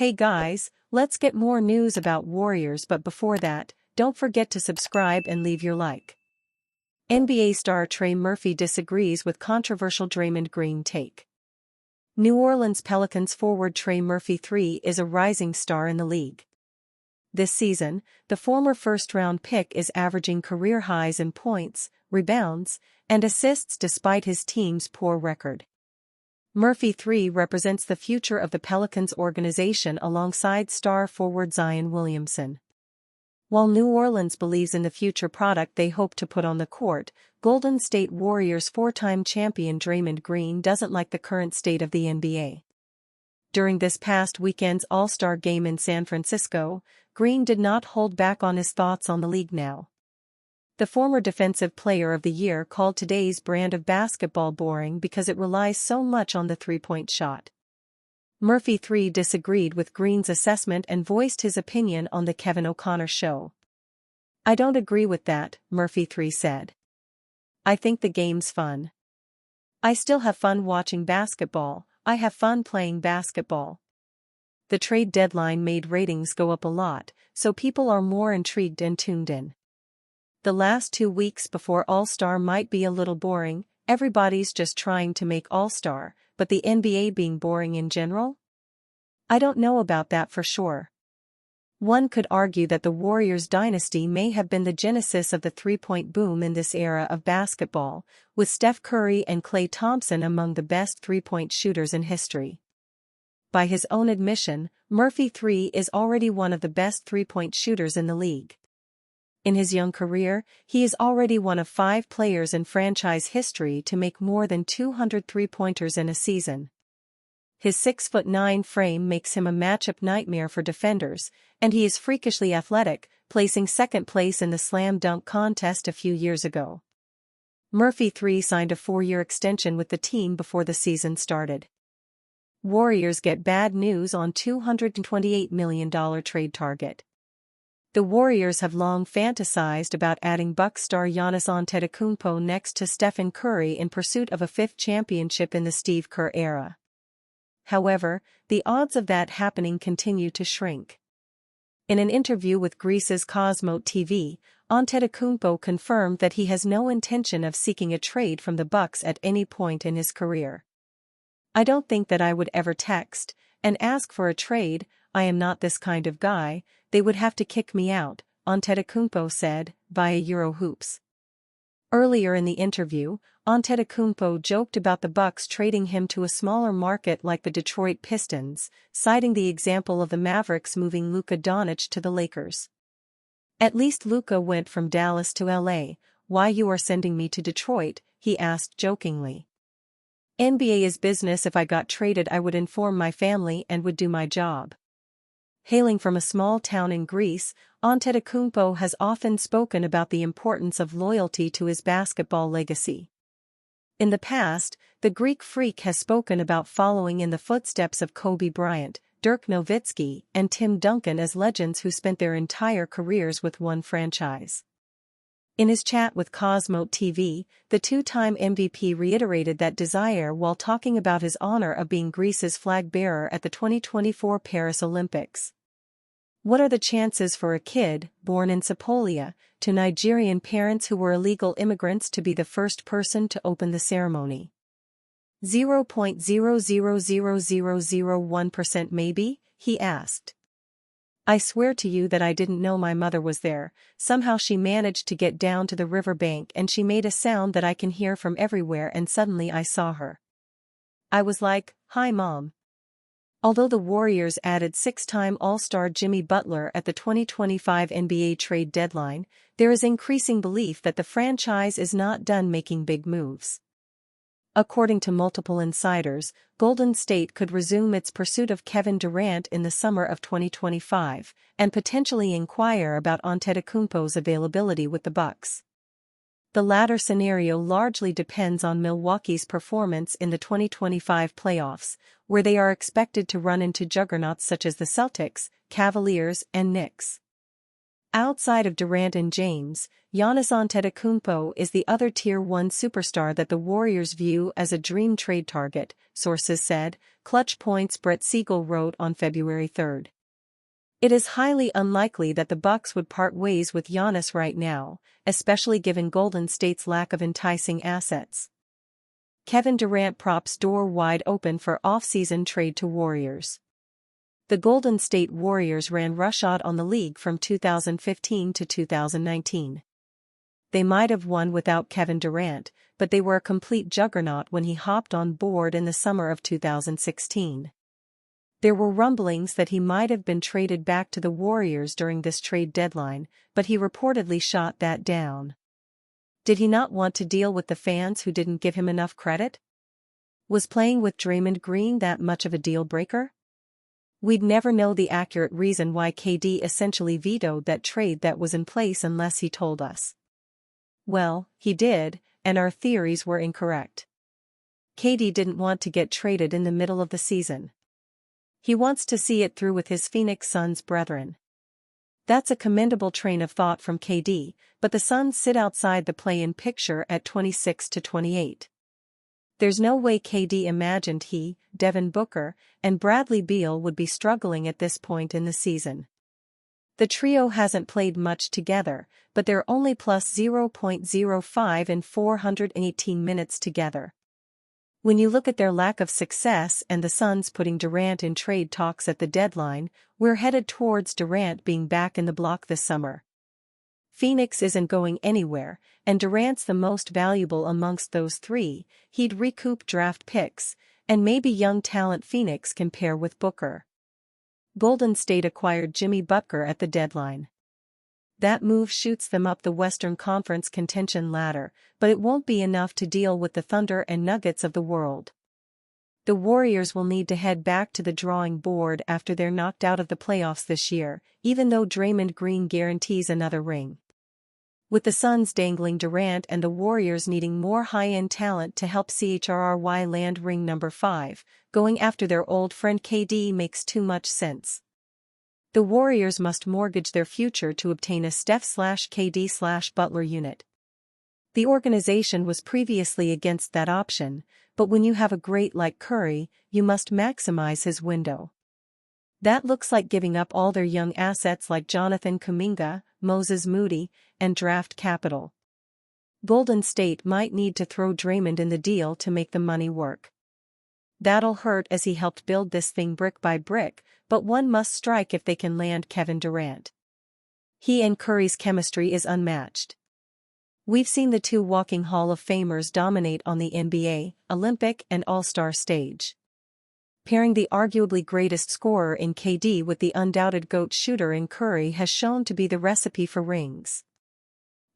Hey guys, let's get more news about Warriors, but before that, don't forget to subscribe and leave your like. NBA star Trey Murphy disagrees with controversial Draymond Green take. New Orleans Pelicans forward Trey Murphy III is a rising star in the league. This season, the former first-round pick is averaging career highs in points, rebounds, and assists despite his team's poor record. Murphy III represents the future of the Pelicans organization alongside star forward Zion Williamson. While New Orleans believes in the future product they hope to put on the court, Golden State Warriors four-time champion Draymond Green doesn't like the current state of the NBA. During this past weekend's All-Star game in San Francisco, Green did not hold back on his thoughts on the league now. The former Defensive Player of the Year called today's brand of basketball boring because it relies so much on the three-point shot. Murphy III disagreed with Green's assessment and voiced his opinion on the Kevin O'Connor show. "I don't agree with that," Murphy III said. "I think the game's fun. I still have fun watching basketball, I have fun playing basketball." The trade deadline made ratings go up a lot, so people are more intrigued and tuned in. The last 2 weeks before All-Star might be a little boring, everybody's just trying to make All-Star, but the NBA being boring in general? I don't know about that for sure. One could argue that the Warriors dynasty may have been the genesis of the three-point boom in this era of basketball, with Steph Curry and Klay Thompson among the best three-point shooters in history. By his own admission, Murphy III is already one of the best three-point shooters in the league. In his young career, he is already one of 5 players in franchise history to make more than 200 three-pointers in a season. His 6'9" frame makes him a matchup nightmare for defenders, and he is freakishly athletic, placing second place in the slam dunk contest a few years ago. Murphy III signed a 4-year extension with the team before the season started. Warriors get bad news on $228 million trade target. The Warriors have long fantasized about adding Bucks star Giannis Antetokounmpo next to Stephen Curry in pursuit of a 5th championship in the Steve Kerr era. However, the odds of that happening continue to shrink. In an interview with Greece's Cosmo TV, Antetokounmpo confirmed that he has no intention of seeking a trade from the Bucks at any point in his career. "I don't think that I would ever text and ask for a trade. I am not this kind of guy. They would have to kick me out," Antetokounmpo said, via Eurohoops. Earlier in the interview, Antetokounmpo joked about the Bucks trading him to a smaller market like the Detroit Pistons, citing the example of the Mavericks moving Luka Doncic to the Lakers. "At least Luka went from Dallas to LA, why you are sending me to Detroit?" he asked jokingly. "NBA is business. If I got traded I would inform my family and would do my job." Hailing from a small town in Greece, Antetokounmpo has often spoken about the importance of loyalty to his basketball legacy. In the past, the Greek Freak has spoken about following in the footsteps of Kobe Bryant, Dirk Nowitzki, and Tim Duncan as legends who spent their entire careers with one franchise. In his chat with Cosmo TV, the 2-time MVP reiterated that desire while talking about his honor of being Greece's flag bearer at the 2024 Paris Olympics. "What are the chances for a kid, born in Sapolia, to Nigerian parents who were illegal immigrants to be the first person to open the ceremony? 0.000001% maybe?" he asked. "I swear to you that I didn't know my mother was there. Somehow she managed to get down to the riverbank and she made a sound that I can hear from everywhere and suddenly I saw her. I was like, 'Hi Mom.'" Although the Warriors added 6-time All-Star Jimmy Butler at the 2025 NBA trade deadline, there is increasing belief that the franchise is not done making big moves. According to multiple insiders, Golden State could resume its pursuit of Kevin Durant in the summer of 2025, and potentially inquire about Antetokounmpo's availability with the Bucks. The latter scenario largely depends on Milwaukee's performance in the 2025 playoffs, where they are expected to run into juggernauts such as the Celtics, Cavaliers, and Knicks. Outside of Durant and James, Giannis Antetokounmpo is the other Tier 1 superstar that the Warriors view as a dream trade target, sources said, Clutch Point's Brett Siegel wrote on February 3. It is highly unlikely that the Bucks would part ways with Giannis right now, especially given Golden State's lack of enticing assets. Kevin Durant props door wide open for off-season trade to Warriors. The Golden State Warriors ran roughshod on the league from 2015 to 2019. They might have won without Kevin Durant, but they were a complete juggernaut when he hopped on board in the summer of 2016. There were rumblings that he might have been traded back to the Warriors during this trade deadline, but he reportedly shot that down. Did he not want to deal with the fans who didn't give him enough credit? Was playing with Draymond Green that much of a deal breaker? We'd never know the accurate reason why KD essentially vetoed that trade that was in place unless he told us. Well, he did, and our theories were incorrect. KD didn't want to get traded in the middle of the season. He wants to see it through with his Phoenix Suns brethren. That's a commendable train of thought from KD, but the Suns sit outside the play-in picture at 26 to 28. There's no way KD imagined he, Devin Booker, and Bradley Beal would be struggling at this point in the season. The trio hasn't played much together, but they're only plus 0.05 in 418 minutes together. When you look at their lack of success and the Suns putting Durant in trade talks at the deadline, we're headed towards Durant being back in the block this summer. Phoenix isn't going anywhere, and Durant's the most valuable amongst those three. He'd recoup draft picks, and maybe young talent Phoenix can pair with Booker. Golden State acquired Jimmy Butler at the deadline. That move shoots them up the Western Conference contention ladder, but it won't be enough to deal with the Thunder and Nuggets of the world. The Warriors will need to head back to the drawing board after they're knocked out of the playoffs this year, even though Draymond Green guarantees another ring. With the Suns dangling Durant and the Warriors needing more high-end talent to help CHRRY land ring number 5, going after their old friend KD makes too much sense. The Warriors must mortgage their future to obtain a Steph/KD/Butler unit. The organization was previously against that option, but when you have a great like Curry, you must maximize his window. That looks like giving up all their young assets like Jonathan Kuminga, Moses Moody, and draft capital. Golden State might need to throw Draymond in the deal to make the money work. That'll hurt as he helped build this thing brick by brick, but one must strike if they can land Kevin Durant. He and Curry's chemistry is unmatched. We've seen the two walking Hall of Famers dominate on the NBA, Olympic and All-Star stage. Pairing the arguably greatest scorer in KD with the undoubted GOAT shooter in Curry has shown to be the recipe for rings.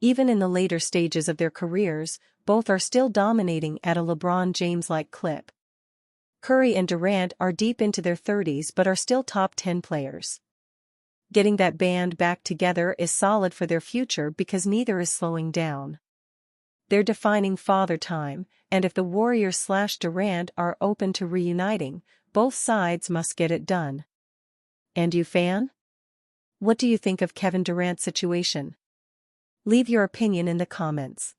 Even in the later stages of their careers, both are still dominating at a LeBron James-like clip. Curry and Durant are deep into their 30s but are still top 10 players. Getting that band back together is solid for their future because neither is slowing down. They're defining father time, and if the Warriors/Durant are open to reuniting, both sides must get it done. And you fan? What do you think of Kevin Durant's situation? Leave your opinion in the comments.